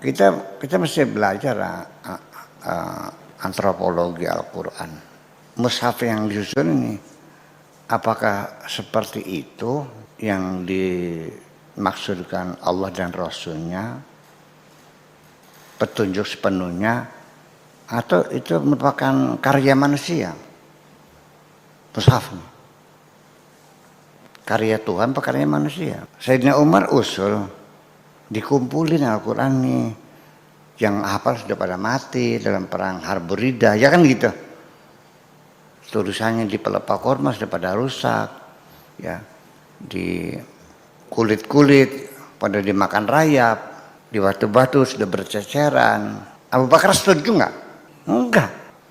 kita mesti belajar antropologi Al-Quran. Mushaf yang disusun ini, apakah seperti itu yang dimaksudkan Allah dan Rasulnya, petunjuk sepenuhnya, atau itu merupakan karya manusia? Mushaf ini karya Tuhan apa karya manusia? Sayyidina Umar usul dikumpulin Al-Quran nih, yang hafal sudah pada mati dalam perang Harburidah, ya kan gitu. Tulisannya di pelepah korma sudah pada rusak, ya, di kulit-kulit pada dimakan rayap, di batu-batu sudah berceceran. Abu Bakar setuju nggak?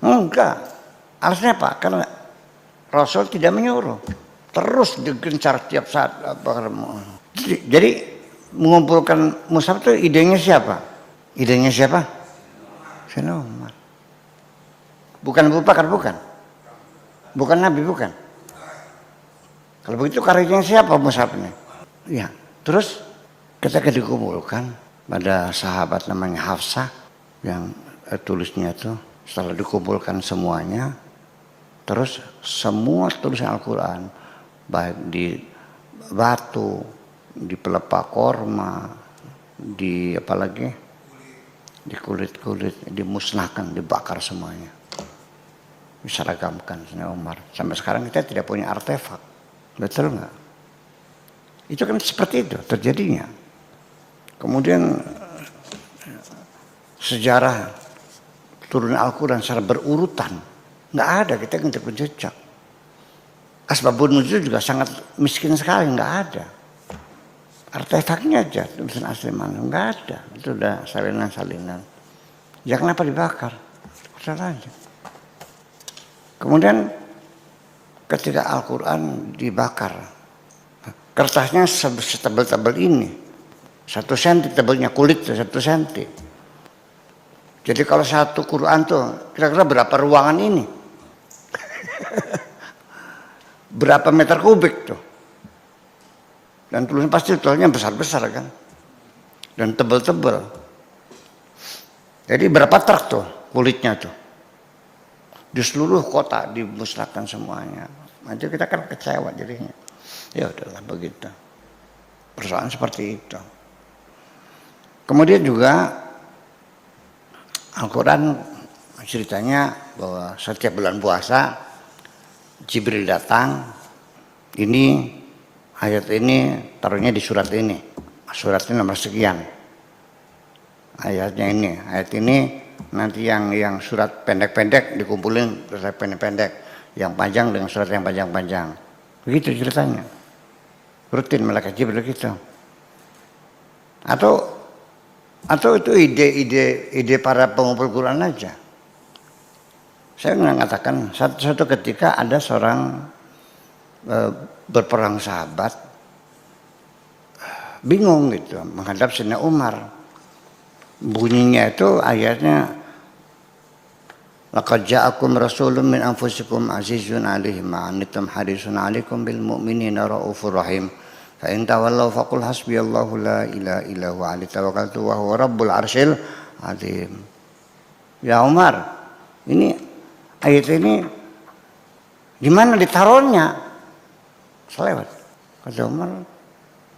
Enggak. Alasannya apa? Karena Rasul tidak menyuruh. Terus digencar tiap saat. Jadi mengumpulkan mushaf itu idenya siapa? Idenya siapa? Sayyidina Umar. Bukan Abu Bakar, bukan. Bukan Nabi, bukan. Kalau begitu karyanya siapa mushafnya? Ya, terus ketika dikumpulkan pada sahabat namanya Hafsah yang tulisnya itu, setelah dikumpulkan semuanya, terus semua tulisan Al-Quran, baik di batu, di pelepah korma, di apalagi, di kulit-kulit, dimusnahkan, dibakar semuanya. Diseragamkan Sayyidina Umar. Sampai sekarang kita tidak punya artefak. Betul nggak? Itu kan seperti itu terjadinya. Kemudian sejarah turun Al-Quran secara berurutan nggak ada, kita nggak jejak. Asbabun nuzul juga sangat miskin sekali, nggak ada. Artefaknya aja tulisan asli mana nggak ada. Itu udah salinan-salinan. Ya kenapa dibakar? Salahnya. Kemudian ketika Al-Quran dibakar, kertasnya setebal-tebal ini, 1 senti tebelnya, kulit 1 senti. Jadi kalau satu Quran tuh kira-kira berapa ruangan ini? Berapa meter kubik tuh? Dan tulisan pasti tulisannya besar-besar kan? Dan tebal-tebal. Jadi berapa truk tuh kulitnya tuh? Di seluruh kota dimusnahkan semuanya. Nanti kita kan kecewa jadinya. Ya udahlah begitu. Persoalan seperti itu. Kemudian juga Al-Quran ceritanya bahwa setiap bulan puasa Jibril datang. Ini ayat ini taruhnya di surat ini. Suratnya nomor sekian. Ayatnya ini. Ayat ini nanti yang surat pendek-pendek dikumpulin surat pendek-pendek, yang panjang dengan surat yang panjang-panjang. Begitu ceritanya. Rutin malaikat Jibril gitu. Atau itu ide para pengumpul Quran aja. Saya mengatakan satu ketika ada seorang berperang sahabat bingung gitu menghadap Sayyidina Umar. Bunyinya itu ayatnya laqad ja'akum rasulun min anfusikum azizun 'alaihi ma 'anittum harisun 'alaikum bil mu'minina raufur rahim fa in tawallaw faqul hasbiyallahu la ilaha illa huwa 'alaihi tawakkaltu wa huwa rabbul arsyil 'azim. Ya Umar, ini ayat ini di mana ditaruhnya? Selewat. Kata Umar,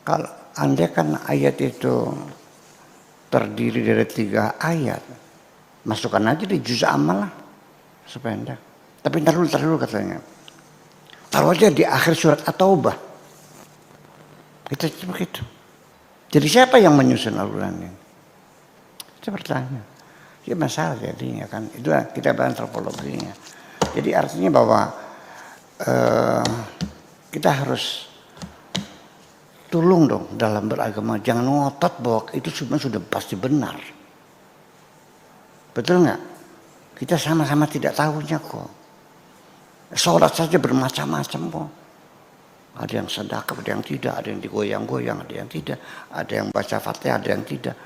kalau andai kan ayat itu terdiri dari 3 ayat, masukkan aja di juz amal lah, sependek. Tapi ntar dulu katanya, taruh aja di akhir surat At-Taubah. Kita begitu. Jadi siapa yang menyusun Al-Quran ini? Itu pertanyaan. Ya masalah jadinya kan. Itu kita bahas antropologinya. Jadi artinya bahwa kita harus tolong dong dalam beragama, jangan ngotot bahwa itu sudah pasti benar. Betul nggak? Kita sama-sama tidak tahunya kok. Sholat saja bermacam-macam kok. Ada yang sedekah, ada yang tidak, ada yang digoyang-goyang, ada yang tidak, ada yang baca Fatihah, ada yang tidak.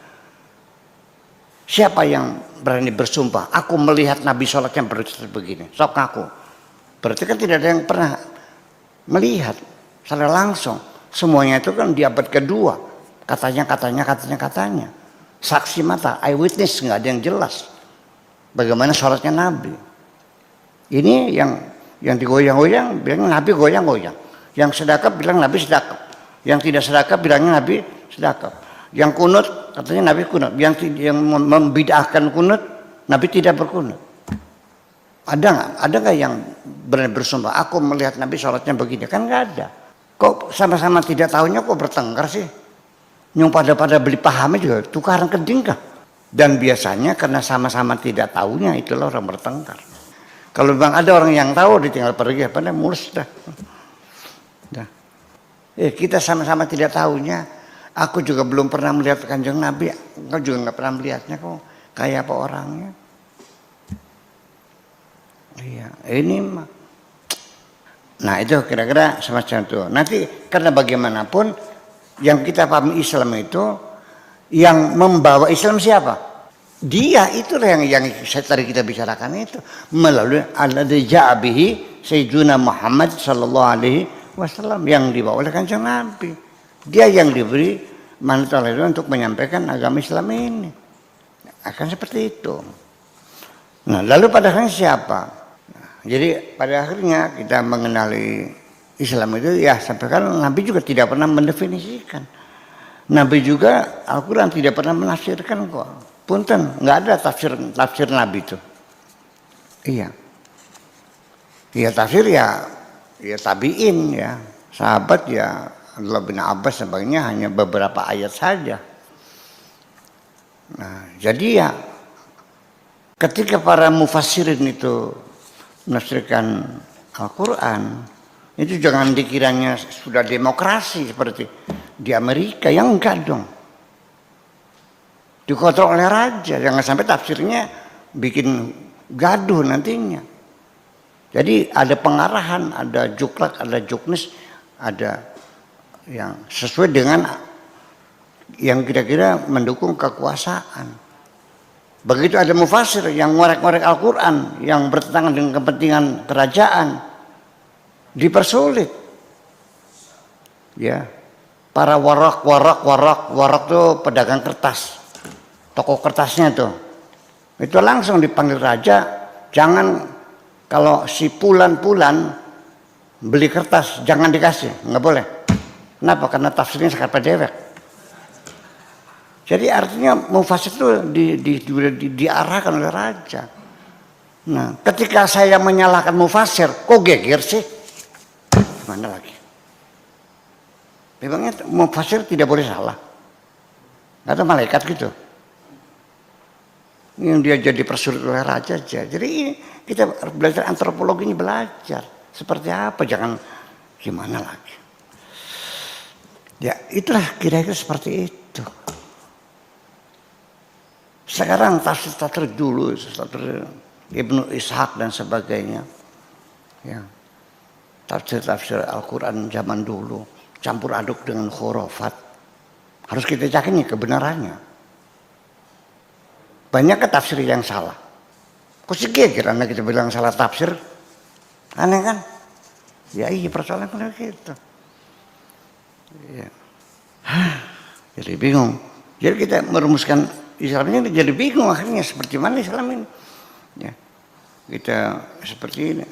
Siapa yang berani bersumpah? Aku melihat Nabi sholatnya begini. Sok ngaku. Berarti kan tidak ada yang pernah melihat secara langsung. Semuanya itu kan di abad kedua. Katanya. saksi mata, eyewitness, nggak ada yang jelas. Bagaimana sholatnya Nabi? Ini yang digoyang-goyang, bilang Nabi goyang-goyang. Yang sedekap bilang Nabi sedekap. Yang tidak sedekap bilangnya Nabi sedekap. Yang kunut katanya Nabi kunut. Yang membid'ahkan kunut, Nabi tidak berkunut. Ada nggak yang berani bersumpah? Aku melihat Nabi sholatnya begini, kan nggak ada. Kok sama-sama tidak tahunya kok bertengkar sih? Yang pada beli pahamnya juga tukaran keding kah? Dan biasanya karena sama-sama tidak tahunya itulah orang bertengkar. Kalau memang ada orang yang tahu ditinggal pergi, apa namanya mulus dah. Kita sama-sama tidak tahunya. Aku juga belum pernah melihat Kanjeng Nabi. Engkau juga nggak pernah melihatnya kok. Kayak apa orangnya? Iya, ini mah. Nah itu kira-kira semacam itu. Nanti karena bagaimanapun yang kita pahami Islam itu, yang membawa Islam siapa? Dia, itulah yang tadi kita bicarakan itu, melalui alladzi ja'a bihi sayyiduna Muhammad sallallahu alaihi wasallam, yang dibawa oleh Kanjeng Nabi. Dia yang diberi mandat oleh Allah untuk menyampaikan agama Islam ini. Akan seperti itu. Nah, lalu pada akhirnya siapa? Jadi pada akhirnya kita mengenali Islam itu ya sampai kan Nabi juga tidak pernah mendefinisikan. Nabi juga Al-Quran tidak pernah menafsirkan kok. Punten, nggak ada tafsir Nabi itu. Iya. Ya tafsir ya tabiin ya, sahabat ya Abdullah bin Abbas sebagainya, hanya beberapa ayat saja. Nah, jadi ya ketika para mufassirin itu menafsirkan Al-Quran, itu jangan dikiranya sudah demokrasi seperti di Amerika, yang enggak dong. Dikontrol oleh raja, jangan sampai tafsirnya bikin gaduh nantinya. Jadi ada pengarahan, ada juklak, ada juknis, ada yang sesuai dengan yang kira-kira mendukung kekuasaan. Begitu ada mufassir yang ngorek-ngorek Al-Quran yang bertentangan dengan kepentingan kerajaan, dipersulit. Ya, para warak tuh pedagang kertas, toko kertasnya tuh, itu langsung dipanggil raja. Jangan, kalau si pulan beli kertas jangan dikasih, nggak boleh. Kenapa? Karena tafsirnya sekapa dewek. Jadi artinya mufassir itu diarahkan oleh raja. Nah, ketika saya menyalahkan mufassir, kok geger sih? Gimana lagi? Memangnya mufassir tidak boleh salah? Gak ada malaikat gitu. Yang dia jadi persulit oleh raja aja. Jadi kita belajar antropologi ini, belajar seperti apa, jangan gimana lagi. Ya itulah kira-kira seperti itu. Sekarang tafsir dulu, tafsir Ibnu Ishaq dan sebagainya, ya, tafsir Al-Quran zaman dulu campur aduk dengan khurafat. Harus kita yakini kebenarannya. Banyak tafsir yang salah. Kok sih kira-kira kita bilang salah tafsir? Aneh kan? Ya iya, persoalan kan gitu. Ya. Jadi bingung. Jadi kita merumuskan Islam ini jadi bingung akhirnya, seperti mana Islam ini? Ya, kita seperti ini